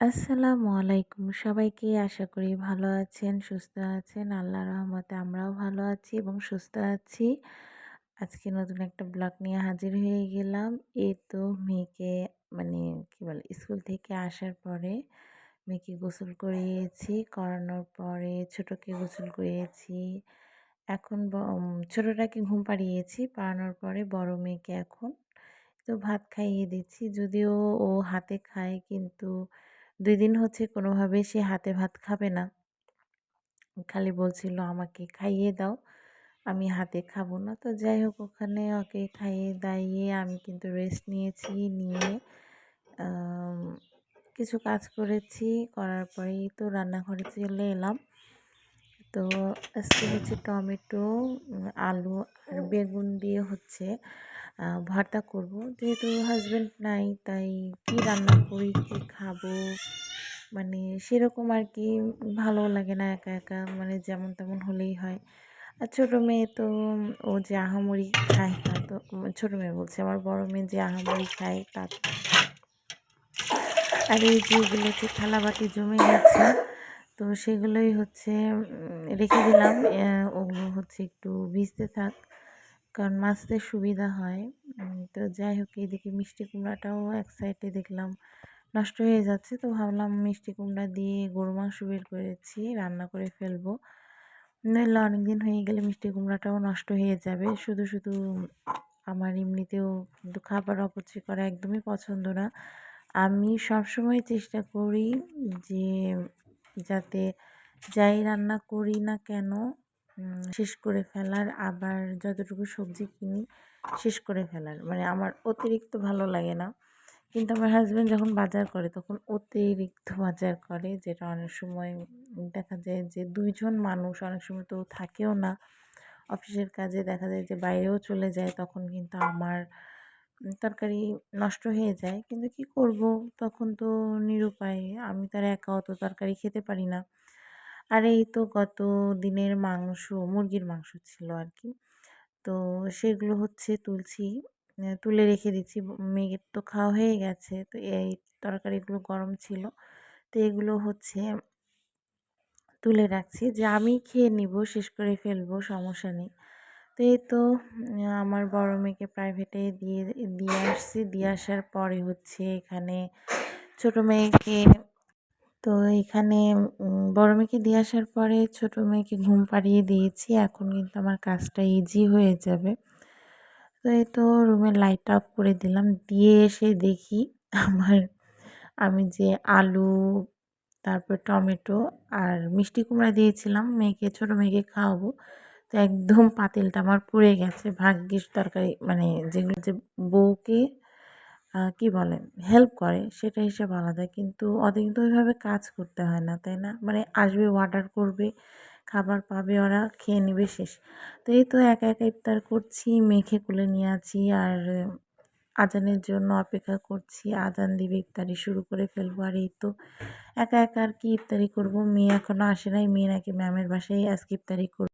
আসসালামু আলাইকুম সবাইকে, আশা করি ভালো আছেন, সুস্থ আছেন। আল্লাহর রহমতে আমরাও ভালো আছি এবং সুস্থ আছি। আজকে নতুন একটা ব্লগ নিয়ে হাজির হয়ে গেলাম। এই তো মেয়েকে মানে কি বলে স্কুল থেকে আসার পরে মেয়েকে গোসল করিয়েছি, করানোর পরে ছোটকে গোসল করিয়েছি। এখন ছোটটাকে ঘুম পাড়িয়েছি, পাড়ানোর পরে বড় মেয়েকে এখন তো ভাত খাইয়ে দিচ্ছি। যদিও ও হাতে খায়, কিন্তু ২ দিন হচ্ছে কোনোভাবে সে হাতে ভাত খাবে না। খালি বলছিল আমাকে খাইয়ে দাও, আমি হাতে খাবো না। তো যাই হোক, ওখানে ওকে খাইয়ে দাইয়ে আমি কিন্তু রেস্ট নিয়েছি। নিয়ে আম কিছু কাজ করেছি, করার পরেই তো রান্নাঘরে চলে এলাম। তো আজকে হচ্ছে টমেটো, আলু আর বেগুন দিয়ে হচ্ছে ভর্তা করব। যেহেতু হাজব্যান্ড নাই, তাই কি রান্না করি, কি খাবো, মানে সেরকম আর কি ভালো লাগে না একা একা, মানে যেমন তেমন হলেই হয়। আর ছোটো মেয়ে তো ও যে আহামরি খায় তা তো, ছোটো মেয়ে বলছে আমার বড় মেয়ে যে আহামরি খায় তা তো। আর এই যেগুলো হচ্ছে থালাবাটি জমে গেছে, তো সেগুলোই হচ্ছে রেখে দিলাম। ওগুলো হচ্ছে একটু ভিজতে থাক, কারণ মাছতে সুবিধা হয়। তো যাই হোক, এইদিকে মিষ্টি কুমড়াটাও এক সাইডে দেখলাম নষ্ট হয়ে যাচ্ছে, তো ভাবলাম মিষ্টি কুমড়া দিয়ে গরু মাংস বের করেছি, রান্না করে ফেলবো। নইলে অনেকদিন হয়ে গেলে মিষ্টি কুমড়াটাও নষ্ট হয়ে যাবে। শুধু শুধু আমার এমনিতেও কিন্তু খাবার অপচয় করা একদমই পছন্দ না। আমি সবসময় চেষ্টা করি যে যাতে যাই রান্না করি না কেন শেষ করে ফেলার, আবার যতটুকু সবজি কিনি শেষ করে ফেলার, মানে আমার অতিরিক্ত ভালো লাগে না। কিন্তু আমার হাজব্যান্ড যখন বাজার করে তখন অতিরিক্ত বাজার করে, যেটা অনেক সময় দেখা যায় যে ২ জন মানুষ, অনেক সময় তো থাকেও না, অফিসের কাজে দেখা যায় যে বাইরেও চলে যায়, তখন কিন্তু আমার তরকারি নষ্ট হয়ে যায়। কিন্তু কি করব, তখন তো নিরুপায়, আমি তার একা অত তরকারি খেতে পারি না। আর এই তো গত দিনের মাংস, মুরগির মাংস ছিল আর কি, তো সেগুলো হচ্ছে তুলছি, তুলে রেখে দিচ্ছি। মেয়ের তো খাওয়া হয়ে গেছে, তো এই তরকারিগুলো গরম ছিল, তো এগুলো হচ্ছে তুলে রাখছি যে আমি খেয়ে নিব, শেষ করে ফেলবো, সমস্যা নেই। তো এই তো আমার বড় মেয়েকে প্রাইভেটে দিয়ে দিয়ে আসছি, দিয়ে আসার পরে হচ্ছে এখানে ছোটো মেয়েকে, তো এখানে বড় মেয়েকে দিয়ে আসার পরে ছোটো মেয়েকে ঘুম পাড়িয়ে দিয়েছি। এখন কিন্তু আমার কাজটা ইজি হয়ে যাবে। তো এই তো রুমের লাইট অফ করে দিলাম, দিয়ে এসে দেখি আমার আমি যে আলু, তারপর টমেটো আর মিষ্টি কুমড়া দিয়েছিলাম মেয়েকে, ছোটো মেয়েকে খাওয়াবো, তো একদম পাতিলটা আমার পুড়ে গেছে। ভাগ্যিস তরকারি মানে যেগুলো যে বউকে কি বলেন হেল্প করে সেটা হিসেবে আলাদা, কিন্তু ওদের কিন্তু ওইভাবে কাজ করতে হয় না, তাই না? মানে আসবে, অর্ডার করবে, খাবার পাবে, ওরা খেয়ে নেবে, শেষ। তো এই তো একা একা ইফতার করছি, মেখে কুলে নিয়ে আছি, আর আজানের জন্য অপেক্ষা করছি। আজান দিবে, ইফতারি শুরু করে ফেলবো। আর এই তো একা একা আর কি ইফতারি করবো, মেয়ে এখনও আসে নাই, মেয়ে নাকি ম্যামের বাসায় আজকে ইফতারি করবো।